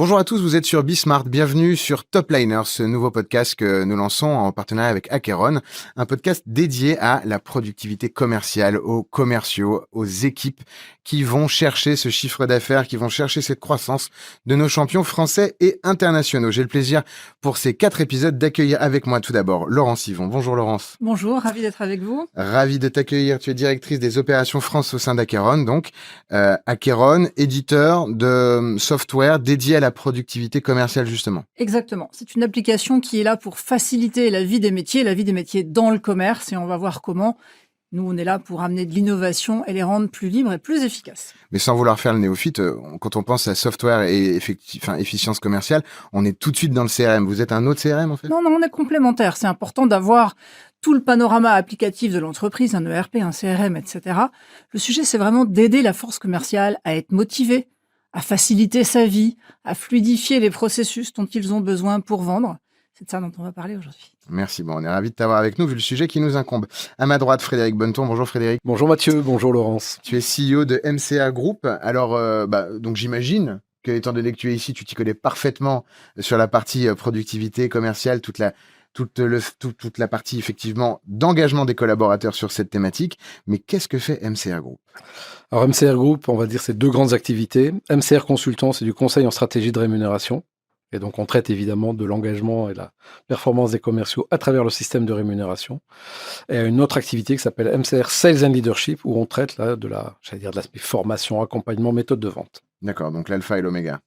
Bonjour à tous, vous êtes sur Bismart. Bienvenue sur Top Liners, ce nouveau podcast que nous lançons en partenariat avec Acheron, un podcast dédié à la productivité commerciale, aux commerciaux, aux équipes qui vont chercher ce chiffre d'affaires, qui vont chercher cette croissance de nos champions français et internationaux. J'ai le plaisir pour ces 4 épisodes d'accueillir avec moi tout d'abord Laurence Yvon. Bonjour Laurence. Bonjour, ravi d'être avec vous. Ravi de t'accueillir. Tu es directrice des opérations France au sein d'Acheron, donc Acheron, éditeur de software dédié à la productivité commerciale justement. Exactement. C'est une application qui est là pour faciliter la vie des métiers dans le commerce, et on va voir comment. Nous, on est là pour amener de l'innovation et les rendre plus libres et plus efficaces. Mais sans vouloir faire le néophyte, quand on pense à software et efficience commerciale, on est tout de suite dans le CRM. Vous êtes un autre CRM en fait ? Non, on est complémentaires. C'est important d'avoir tout le panorama applicatif de l'entreprise, un ERP, un CRM, etc. Le sujet, c'est vraiment d'aider la force commerciale à être motivée, à faciliter sa vie, à fluidifier les processus dont ils ont besoin pour vendre. C'est de ça dont on va parler aujourd'hui. Merci, bon, on est ravis de t'avoir avec nous vu le sujet qui nous incombe. À ma droite, Frédéric Bonneton. Bonjour Frédéric. Bonjour Mathieu, bonjour Laurence. Tu es CEO de MCA Group. Alors, donc j'imagine que, étant donné que tu es ici, tu t'y connais parfaitement sur la partie productivité commerciale, toute la partie effectivement d'engagement des collaborateurs sur cette thématique. Mais qu'est-ce que fait MCA Group ? Alors MCR Group, on va dire, c'est 2 grandes activités. MCR Consultant, c'est du conseil en stratégie de rémunération. Et donc, on traite évidemment de l'engagement et la performance des commerciaux à travers le système de rémunération. Et une autre activité qui s'appelle MCR Sales and Leadership, où on traite là de l'aspect formation, accompagnement, méthode de vente. D'accord, donc l'alpha et l'oméga.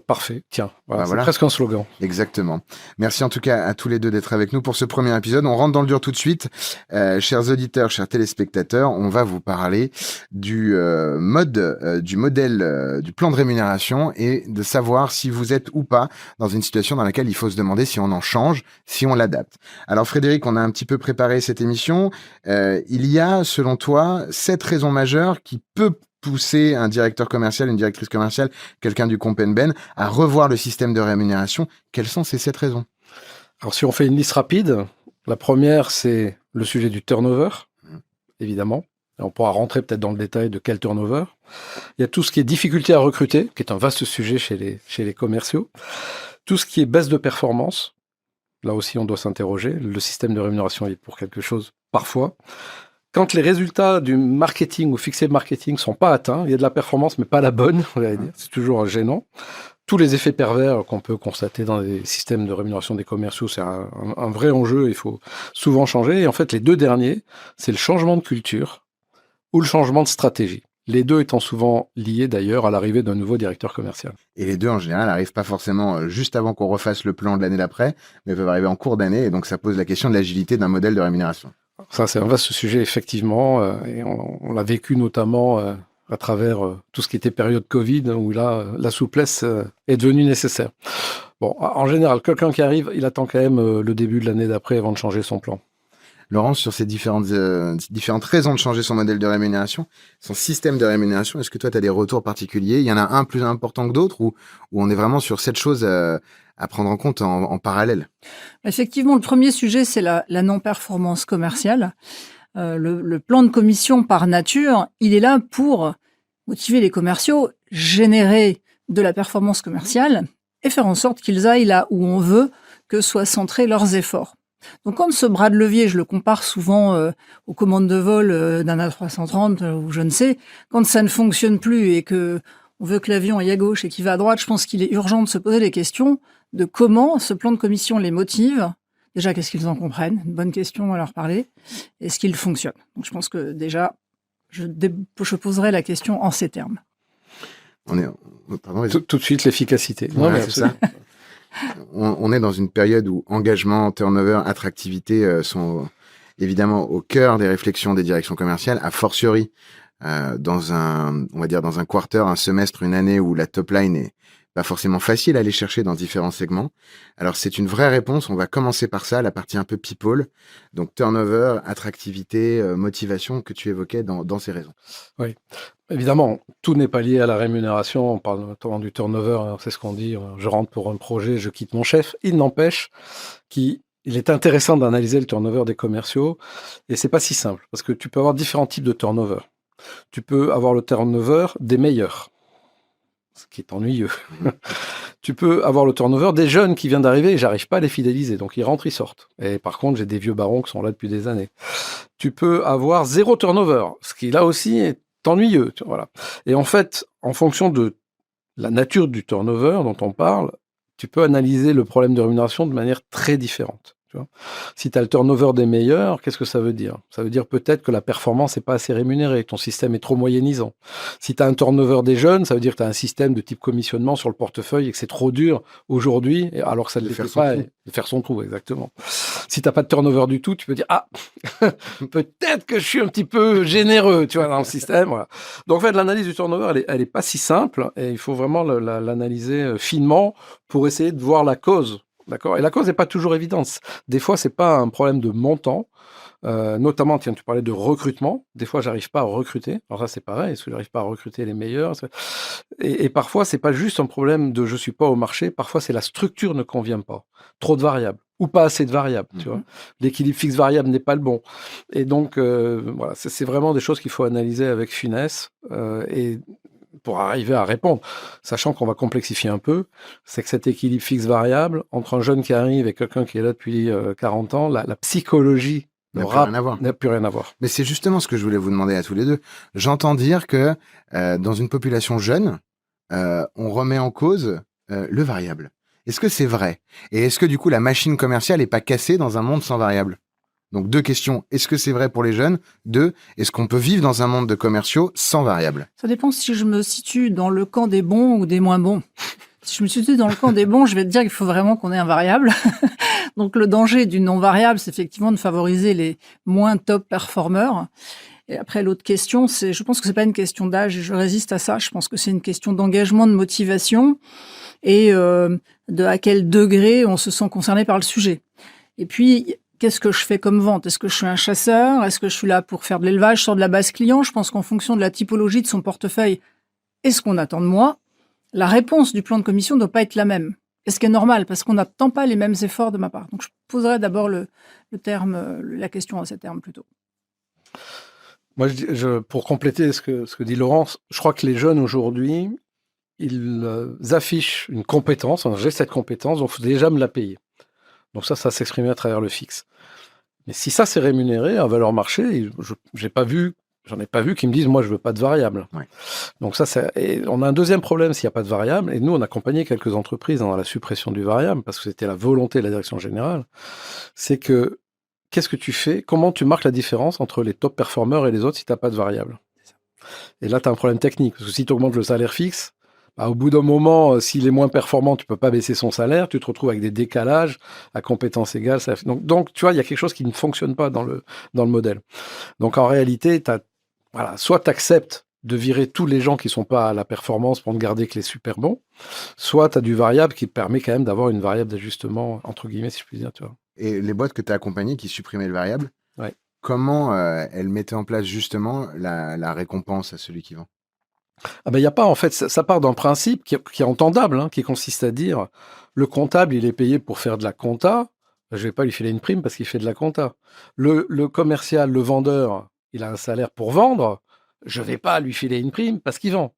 Parfait, tiens, Voilà. c'est presque un slogan. Exactement. Merci en tout cas à tous les deux d'être avec nous pour ce premier épisode. On rentre dans le dur tout de suite. Chers auditeurs, chers téléspectateurs, on va vous parler du modèle, du plan de rémunération et de savoir si vous êtes ou pas dans une situation dans laquelle il faut se demander si on en change, si on l'adapte. Alors Frédéric, on a un petit peu préparé cette émission. Il y a, selon toi, 7 raisons majeures qui peuvent pousser un directeur commercial, une directrice commerciale, quelqu'un du Comp & Ben, à revoir le système de rémunération. Quelles sont ces 7 raisons ? Alors, si on fait une liste rapide, la première, c'est le sujet du turnover, évidemment. Et on pourra rentrer peut-être dans le détail de quel turnover. Il y a tout ce qui est difficulté à recruter, qui est un vaste sujet chez les commerciaux. Tout ce qui est baisse de performance, là aussi, on doit s'interroger. Le système de rémunération est pour quelque chose, parfois. Quand les résultats du marketing ou fixé marketing ne sont pas atteints, il y a de la performance, mais pas la bonne, on va dire. C'est toujours gênant. Tous les effets pervers qu'on peut constater dans les systèmes de rémunération des commerciaux, c'est un vrai enjeu, il faut souvent changer. Et en fait, les 2 derniers, c'est le changement de culture ou le changement de stratégie. Les 2 étant souvent liés d'ailleurs à l'arrivée d'un nouveau directeur commercial. Et les 2, en général, n'arrivent pas forcément juste avant qu'on refasse le plan de l'année d'après, mais peuvent arriver en cours d'année. Et donc, ça pose la question de l'agilité d'un modèle de rémunération. Ça, c'est un vaste sujet, effectivement, et on l'a vécu notamment à travers tout ce qui était période Covid, où là, la souplesse est devenue nécessaire. Bon, en général, quelqu'un qui arrive, il attend quand même le début de l'année d'après avant de changer son plan. Laurence, sur ces différentes raisons de changer son modèle de rémunération, son système de rémunération, est-ce que toi, tu as des retours particuliers ? Il y en a un plus important que d'autres ou on est vraiment sur cette chose à prendre en compte en parallèle ? Effectivement, le premier sujet, c'est la non-performance commerciale. Le plan de commission, par nature, il est là pour motiver les commerciaux, générer de la performance commerciale et faire en sorte qu'ils aillent là où on veut que soient centrés leurs efforts. Donc quand ce bras de levier, je le compare souvent aux commandes de vol d'un A330 ou je ne sais, quand ça ne fonctionne plus et que on veut que l'avion aille à gauche et qu'il va à droite, je pense qu'il est urgent de se poser les questions de comment ce plan de commission les motive. Déjà, qu'est-ce qu'ils en comprennent ? Une bonne question à leur parler. Est-ce qu'il fonctionne ? Donc je pense que déjà, je poserai la question en ces termes. Tout de suite, l'efficacité. Ouais, c'est ça. On est dans une période où engagement, turnover, attractivité sont évidemment au cœur des réflexions des directions commerciales, a fortiori dans un quarter, un semestre, une année où la top line est pas forcément facile à aller chercher dans différents segments. Alors c'est une vraie réponse, on va commencer par ça, la partie un peu people, donc turnover, attractivité, motivation que tu évoquais dans ces raisons. Oui, évidemment, tout n'est pas lié à la rémunération, on parle notamment du turnover, c'est ce qu'on dit, je rentre pour un projet, je quitte mon chef, il n'empêche qu'il est intéressant d'analyser le turnover des commerciaux, et c'est pas si simple, parce que tu peux avoir différents types de turnover. Tu peux avoir le turnover des meilleurs. ce qui est ennuyeux. Tu peux avoir le turnover des jeunes qui viennent d'arriver et j'arrive pas à les fidéliser. Donc, ils rentrent, ils sortent. Et par contre, j'ai des vieux barons qui sont là depuis des années. Tu peux avoir 0 turnover, ce qui là aussi est ennuyeux. Voilà. Et en fait, en fonction de la nature du turnover dont on parle, tu peux analyser le problème de rémunération de manière très différente. Tu vois. Si tu as le turnover des meilleurs, qu'est-ce que ça veut dire? Ça veut dire peut-être que la performance n'est pas assez rémunérée, ton système est trop moyennisant. Si tu as un turnover des jeunes, ça veut dire que tu as un système de type commissionnement sur le portefeuille et que c'est trop dur aujourd'hui, alors que ça ne l'était pas, de faire son trou, exactement. Si tu n'as pas de turnover du tout, tu peux dire « Ah, peut-être que je suis un petit peu généreux tu vois, dans le système. » Voilà. Donc en fait, l'analyse du turnover, elle est pas si simple et il faut vraiment l'analyser finement pour essayer de voir la cause. D'accord. Et la cause n'est pas toujours évidente. Des fois, c'est pas un problème de montant. Notamment, tiens, tu parlais de recrutement. Des fois, j'arrive pas à recruter. Alors ça, c'est pareil. Est-ce que j'arrive pas à recruter les meilleurs? Et parfois, c'est pas juste un problème de je suis pas au marché. Parfois, c'est la structure ne convient pas. Trop de variables ou pas assez de variables. Tu vois, l'équilibre fixe variable n'est pas le bon. Et donc, voilà, c'est vraiment des choses qu'il faut analyser avec finesse et pour arriver à répondre, sachant qu'on va complexifier un peu, c'est que cet équilibre fixe-variable, entre un jeune qui arrive et quelqu'un qui est là depuis 40 ans, la psychologie n'a plus rien à voir. Mais c'est justement ce que je voulais vous demander à tous les deux. J'entends dire que dans une population jeune, on remet en cause le variable. Est-ce que c'est vrai? Et est-ce que du coup la machine commerciale n'est pas cassée dans un monde sans variable? Donc 2 questions. Est-ce que c'est vrai pour les jeunes? 2, est-ce qu'on peut vivre dans un monde de commerciaux sans variable? Ça dépend si je me situe dans le camp des bons ou des moins bons. Si je me situe dans le camp des bons, je vais te dire qu'il faut vraiment qu'on ait un variable. Donc le danger du non-variable, c'est effectivement de favoriser les moins top performeurs. Et après, l'autre question, c'est, je pense que c'est pas une question d'âge et je résiste à ça. Je pense que c'est une question d'engagement, de motivation et de à quel degré on se sent concerné par le sujet. Et puis, qu'est-ce que je fais comme vente? Est-ce que je suis un chasseur? Est-ce que je suis là pour faire de l'élevage sur de la base client? Je pense qu'en fonction de la typologie de son portefeuille et ce qu'on attend de moi, la réponse du plan de commission ne doit pas être la même. Et ce qui est normal, parce qu'on n'attend pas les mêmes efforts de ma part. Donc, je poserai d'abord la question à ces termes plutôt. Moi, pour compléter ce que dit Laurence, je crois que les jeunes aujourd'hui, ils affichent une compétence. J'ai cette compétence, donc il faut déjà me la payer. Donc ça s'exprime à travers le fixe. Mais si ça c'est rémunéré à valeur marché, j'en ai pas vu qui me disent moi je veux pas de variable. Ouais. Donc et on a un deuxième problème s'il n'y a pas de variable. Et nous on a accompagné quelques entreprises dans la suppression du variable parce que c'était la volonté de la direction générale. C'est que qu'est-ce que tu fais? Comment tu marques la différence entre les top performeurs et les autres si tu n'as pas de variable? Et là tu as un problème technique parce que si tu augmentes le salaire fixe, au bout d'un moment, s'il est moins performant, tu peux pas baisser son salaire, tu te retrouves avec des décalages à compétences égales. Donc, tu vois, il y a quelque chose qui ne fonctionne pas dans le modèle. Donc, en réalité, soit tu acceptes de virer tous les gens qui sont pas à la performance pour ne garder que les super bons, soit tu as du variable qui te permet quand même d'avoir une variable d'ajustement, entre guillemets, si je puis dire. Tu vois. Et les boîtes que tu as accompagnées qui supprimaient le variable, ouais. Comment elles mettaient en place justement la récompense à celui qui vend? Ah ben, y a pas, en fait, ça part d'un principe qui est entendable, qui consiste à dire le comptable, il est payé pour faire de la compta, je vais pas lui filer une prime parce qu'il fait de la compta. Le commercial, le vendeur, il a un salaire pour vendre, je vais pas lui filer une prime parce qu'il vend.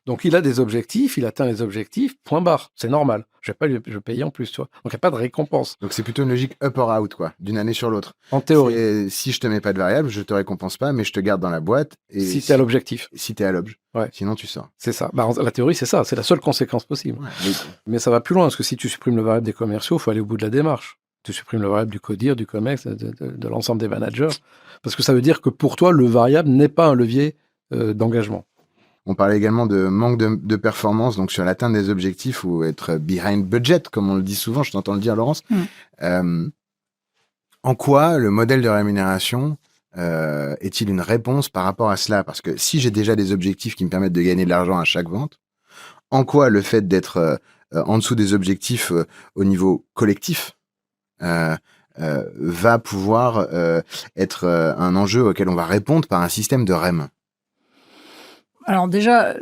Donc il a des objectifs, il atteint les objectifs, point barre, c'est normal. Je vais pas lui payer en plus, tu vois. Donc il n'y a pas de récompense. Donc c'est plutôt une logique up or out, quoi, d'une année sur l'autre. En théorie. Si je te mets pas de variable, je te récompense pas, mais je te garde dans la boîte. Et si tu es à l'objectif. Si tu es à l'objet. Ouais. Sinon tu sors. C'est ça. La théorie, c'est ça. C'est la seule conséquence possible. Ouais, mais ça va plus loin, parce que si tu supprimes le variable des commerciaux, il faut aller au bout de la démarche. Tu supprimes le variable du codir, du COMEX, de l'ensemble des managers. Parce que ça veut dire que pour toi, le variable n'est pas un levier d'engagement. On parlait également de manque de performance, donc sur l'atteinte des objectifs ou être behind budget, comme on le dit souvent, je t'entends le dire, Laurence. En quoi le modèle de rémunération est-il une réponse par rapport à cela? Parce que si j'ai déjà des objectifs qui me permettent de gagner de l'argent à chaque vente, en quoi le fait d'être en dessous des objectifs au niveau collectif va pouvoir être un enjeu auquel on va répondre par un système de REM? Alors déjà,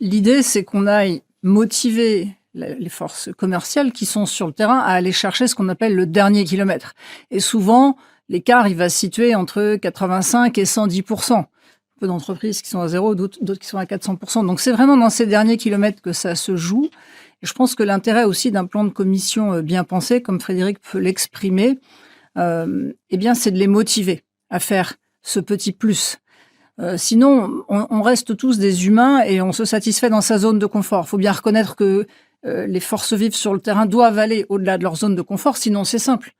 l'idée, c'est qu'on aille motiver les forces commerciales qui sont sur le terrain à aller chercher ce qu'on appelle le dernier kilomètre. Et souvent, l'écart, il va se situer entre 85 et 110%. peu d'entreprises qui sont à 0, d'autres qui sont à 400%. Donc, c'est vraiment dans ces derniers kilomètres que ça se joue. Et je pense que l'intérêt aussi d'un plan de commission bien pensé, comme Frédéric peut l'exprimer, eh bien, c'est de les motiver à faire ce petit plus. Sinon, on reste tous des humains et on se satisfait dans sa zone de confort. Il faut bien reconnaître que les forces vives sur le terrain doivent aller au-delà de leur zone de confort, sinon c'est simple.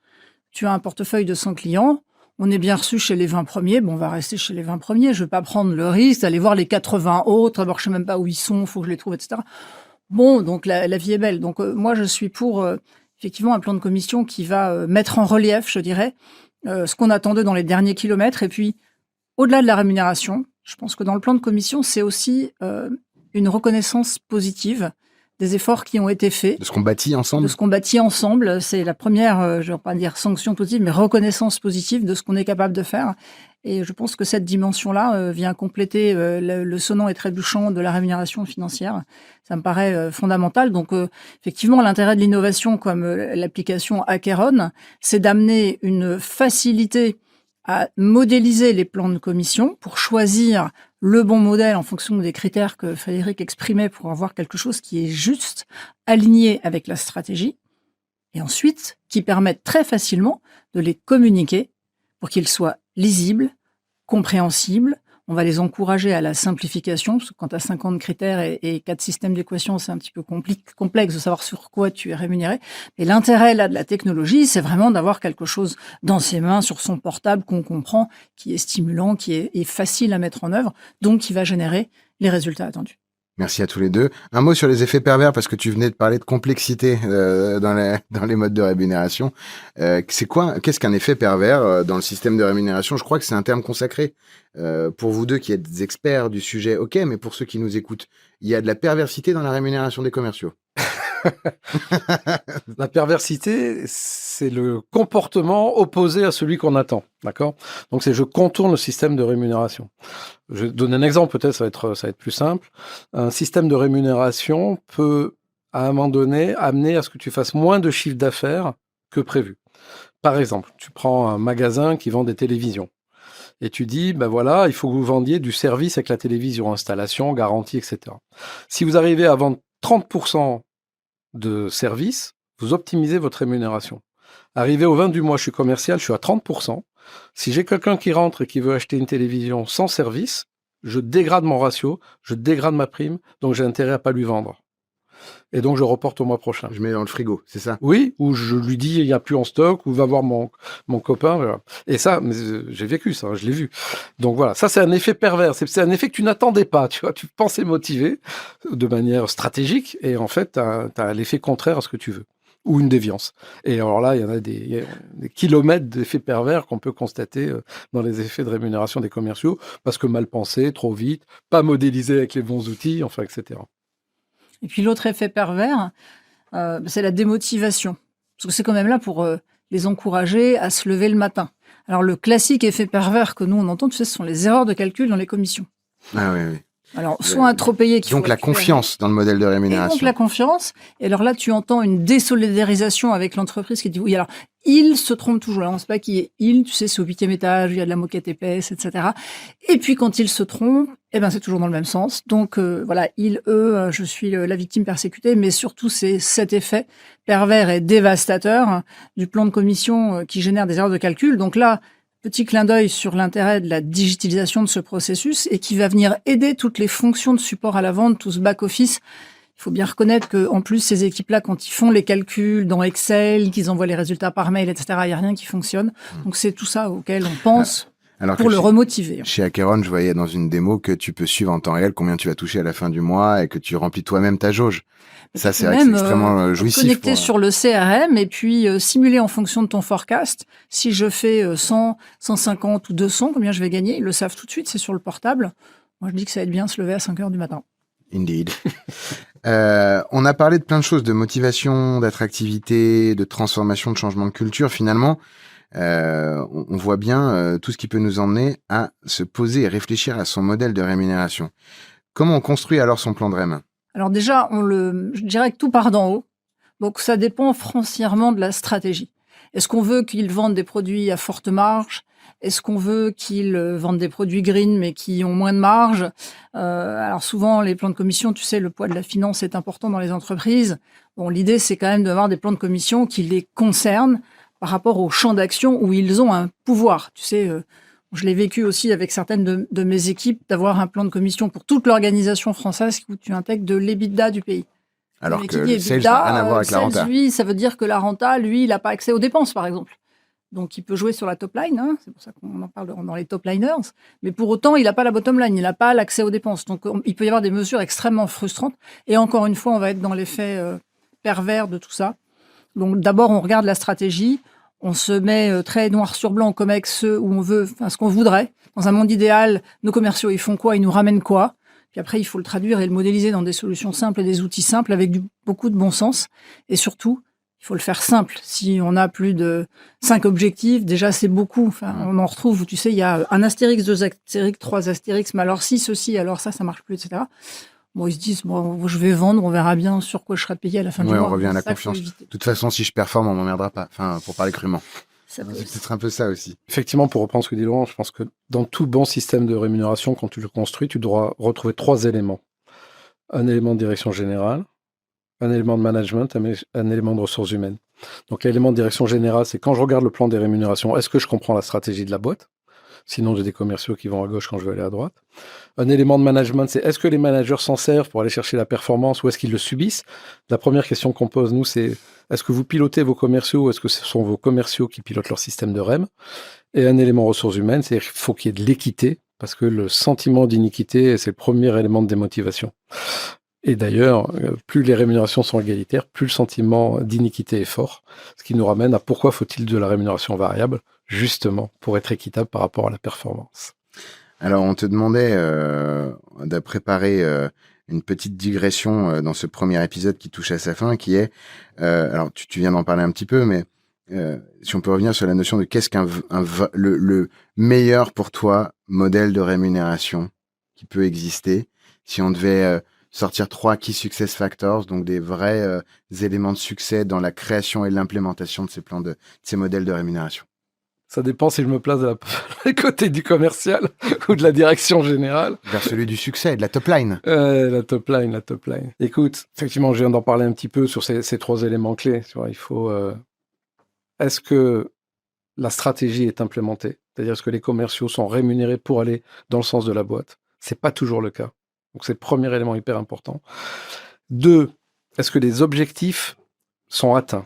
Tu as un portefeuille de 100 clients, on est bien reçu chez les 20 premiers, bon, on va rester chez les 20 premiers, je ne vais pas prendre le risque d'aller voir les 80 autres, d'abord je ne sais même pas où ils sont, il faut que je les trouve, etc. Bon, donc la vie est belle. Donc moi je suis pour effectivement un plan de commission qui va mettre en relief, je dirais, ce qu'on attendait dans les derniers kilomètres, et puis au-delà de la rémunération, je pense que dans le plan de commission, c'est aussi une reconnaissance positive des efforts qui ont été faits. De ce qu'on bâtit ensemble. De ce qu'on bâtit ensemble. C'est la première, je ne vais pas dire sanction positive, mais reconnaissance positive de ce qu'on est capable de faire. Et je pense que cette dimension-là vient compléter le sonnant et trébuchant de la rémunération financière. Ça me paraît fondamental. Donc, effectivement, l'intérêt de l'innovation comme l'application Acheron, c'est d'amener une facilité à modéliser les plans de commission pour choisir le bon modèle en fonction des critères que Frédéric exprimait pour avoir quelque chose qui est juste, aligné avec la stratégie, et ensuite qui permette très facilement de les communiquer pour qu'ils soient lisibles, compréhensibles. On va les encourager à la simplification, parce que quand tu as 50 critères et 4 systèmes d'équations, c'est un petit peu complexe de savoir sur quoi tu es rémunéré. Et l'intérêt là de la technologie, c'est vraiment d'avoir quelque chose dans ses mains, sur son portable, qu'on comprend, qui est stimulant, qui est facile à mettre en œuvre, donc qui va générer les résultats attendus. Merci à tous les deux. Un mot sur les effets pervers, parce que tu venais de parler de complexité dans les modes de rémunération. Qu'est-ce qu'un effet pervers dans le système de rémunération? Je crois que c'est un terme consacré. Pour vous deux qui êtes des experts du sujet, ok, mais pour ceux qui nous écoutent, il y a de la perversité dans la rémunération des commerciaux. La perversité, c'est le comportement opposé à celui qu'on attend, d'accord? Donc c'est je contourne le système de rémunération. Je vais donner un exemple, peut-être ça va être plus simple. Un système de rémunération peut, à un moment donné, amener à ce que tu fasses moins de chiffre d'affaires que prévu. Par exemple, tu prends un magasin qui vend des télévisions et tu dis, ben voilà, il faut que vous vendiez du service avec la télévision, installation, garantie, etc. Si vous arrivez à vendre 30% de service, vous optimisez votre rémunération. Arrivé au 20 du mois, je suis commercial, je suis à 30%. Si j'ai quelqu'un qui rentre et qui veut acheter une télévision sans service, je dégrade mon ratio, je dégrade ma prime, donc j'ai intérêt à pas lui vendre. Et donc je reporte au mois prochain. Je mets dans le frigo, c'est ça? Oui, ou je lui dis il n'y a plus en stock, ou va voir mon copain. Voilà. Et ça, j'ai vécu ça, je l'ai vu. Donc voilà, ça c'est un effet pervers, c'est un effet que tu n'attendais pas, tu vois, tu pensais motiver de manière stratégique, et en fait, tu as l'effet contraire à ce que tu veux, ou une déviance. Et alors là, il y en a des kilomètres d'effets pervers qu'on peut constater dans les effets de rémunération des commerciaux, parce que mal pensé, trop vite, pas modélisé avec les bons outils, enfin, etc. Et puis l'autre effet pervers, c'est la démotivation. Parce que c'est quand même là pour les encourager à se lever le matin. Alors le classique effet pervers que nous on entend, tu sais, ce sont les erreurs de calcul dans les commissions. Ah oui, oui. Alors, soit un trop payé qui donc la confiance dans le modèle de rémunération. Et donc la confiance. Et alors là, tu entends une désolidarisation avec l'entreprise qui dit oui, alors il se trompe toujours. Alors, on ne sait pas qui est il, tu sais, c'est au 8e étage, il y a de la moquette épaisse, etc. Et puis quand il se trompe, eh ben c'est toujours dans le même sens. Donc voilà, il, eux, je suis la victime persécutée, mais surtout c'est cet effet pervers et dévastateur du plan de commission qui génère des erreurs de calcul. Donc là, petit clin d'œil sur l'intérêt de la digitalisation de ce processus et qui va venir aider toutes les fonctions de support à la vente, tout ce back-office. Il faut bien reconnaître qu'en plus, ces équipes-là, quand ils font les calculs dans Excel, qu'ils envoient les résultats par mail, etc., il n'y a rien qui fonctionne. Donc, c'est tout ça auquel on pense pour le remotiver. Chez Acheron, je voyais dans une démo que tu peux suivre en temps réel combien tu vas toucher à la fin du mois et que tu remplis toi-même ta jauge. Ça, c'est vrai que c'est extrêmement jouissif. Connecter sur le CRM et puis simuler en fonction de ton forecast. Si je fais 100, 150 ou 200, combien je vais gagner? Ils le savent tout de suite, c'est sur le portable. Moi, je dis que ça va être bien se lever à 5 heures du matin. Indeed. On a parlé de plein de choses, de motivation, d'attractivité, de transformation, de changement de culture. Finalement, on voit bien tout ce qui peut nous emmener à se poser et réfléchir à son modèle de rémunération. Comment on construit alors son plan de REM? Alors déjà, je dirais que tout part d'en haut. Donc ça dépend foncièrement de la stratégie. Est-ce qu'on veut qu'ils vendent des produits à forte marge? Est-ce qu'on veut qu'ils vendent des produits green mais qui ont moins de marge? Alors souvent, les plans de commission, tu sais, le poids de la finance est important dans les entreprises. Bon, l'idée, c'est quand même d'avoir des plans de commission qui les concernent par rapport au champ d'action où ils ont un pouvoir. Tu sais, je l'ai vécu aussi avec certaines de mes équipes, d'avoir un plan de commission pour toute l'organisation française où tu intègres de l'EBITDA du pays. Alors Mais que qui dit le sales EBITDA, n'a rien à voir avec la sales, renta. lui, ça veut dire que la renta, lui, il n'a pas accès aux dépenses, par exemple. Donc, il peut jouer sur la top line, hein, c'est pour ça qu'on en parle dans les top liners, mais pour autant, il n'a pas la bottom line, il n'a pas l'accès aux dépenses. Donc, il peut y avoir des mesures extrêmement frustrantes. Et encore une fois, on va être dans l'effet pervers de tout ça. Donc, d'abord, on regarde la stratégie, on se met très noir sur blanc comme avec ceux où on veut, enfin, ce qu'on voudrait. Dans un monde idéal, nos commerciaux, ils font quoi? Ils nous ramènent quoi? Puis après, il faut le traduire et le modéliser dans des solutions simples et des outils simples avec beaucoup de bon sens. Et surtout, il faut le faire simple. Si on a plus de 5 objectifs, déjà, c'est beaucoup. Enfin, on en retrouve, tu sais, il y a un astérix, 2 astérix, 3 astérix, mais alors si ceci, alors ça marche plus, etc. Bon, ils se disent, bon, je vais vendre, on verra bien sur quoi je serai payé à la fin du mois. On revient à la C'est ça qu'il faut confiance. éviter. De toute façon, si je performe, on m'emmerdera pas. Enfin, pour parler crûment. Ça peut C'est aussi. peut-être un peu ça aussi. Effectivement, pour reprendre ce que dit Laurent, je pense que dans tout bon système de rémunération, quand tu le construis, tu dois retrouver 3 éléments. Un élément de direction générale, un élément de management, un élément de ressources humaines. Donc l'élément de direction générale, c'est quand je regarde le plan des rémunérations, est-ce que je comprends la stratégie de la boîte? Sinon, j'ai des commerciaux qui vont à gauche quand je veux aller à droite. Un élément de management, c'est est-ce que les managers s'en servent pour aller chercher la performance ou est-ce qu'ils le subissent? La première question qu'on pose, nous, c'est est-ce que vous pilotez vos commerciaux ou est-ce que ce sont vos commerciaux qui pilotent leur système de REM? Et un élément ressources humaines, c'est qu'il faut qu'il y ait de l'équité parce que le sentiment d'iniquité, c'est le premier élément de démotivation. Et d'ailleurs, plus les rémunérations sont égalitaires, plus le sentiment d'iniquité est fort, ce qui nous ramène à pourquoi faut-il de la rémunération variable, justement pour être équitable par rapport à la performance. Alors, on te demandait de préparer une petite digression dans ce premier épisode qui touche à sa fin, qui est, alors tu viens d'en parler un petit peu, mais si on peut revenir sur la notion de qu'est-ce le meilleur pour toi modèle de rémunération qui peut exister, si on devait sortir 3 key success factors, donc des vrais éléments de succès dans la création et l'implémentation de ces modèles de rémunération. Ça dépend si je me place de la côté du commercial ou de la direction générale. Vers celui du succès, de la top line. La top line. Écoute, effectivement, je viens d'en parler un petit peu sur ces 3 éléments clés. Tu vois, il faut... est-ce que la stratégie est implémentée? C'est-à-dire, est-ce que les commerciaux sont rémunérés pour aller dans le sens de la boîte? C'est pas toujours le cas. Donc, c'est le premier élément hyper important. 2, est-ce que les objectifs sont atteints?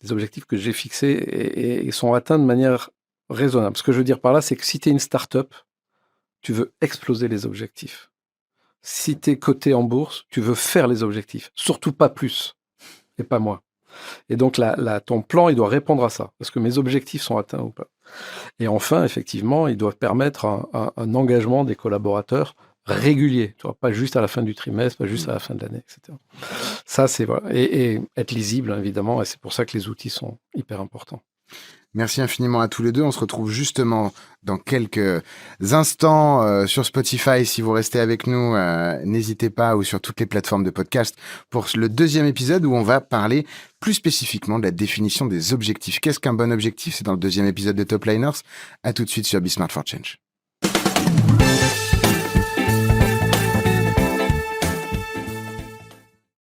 Les objectifs que j'ai fixés et sont atteints de manière raisonnable. Ce que je veux dire par là, c'est que si tu es une start-up, tu veux exploser les objectifs. Si tu es coté en bourse, tu veux faire les objectifs. Surtout pas plus et pas moins. Et donc, ton plan, il doit répondre à ça. Est-ce que mes objectifs sont atteints ou pas? Et enfin, effectivement, il doit permettre un engagement des collaborateurs régulier. Tu vois, pas juste à la fin du trimestre, pas juste à la fin de l'année, etc. Ça, c'est voilà. Et être lisible, évidemment. Et c'est pour ça que les outils sont hyper importants. Merci infiniment à tous les deux. On se retrouve justement dans quelques instants sur Spotify. Si vous restez avec nous, n'hésitez pas, ou sur toutes les plateformes de podcast, pour le 2e épisode où on va parler plus spécifiquement de la définition des objectifs. Qu'est-ce qu'un bon objectif? C'est dans le 2e épisode de Top Liners. À tout de suite sur Be Smart for Change.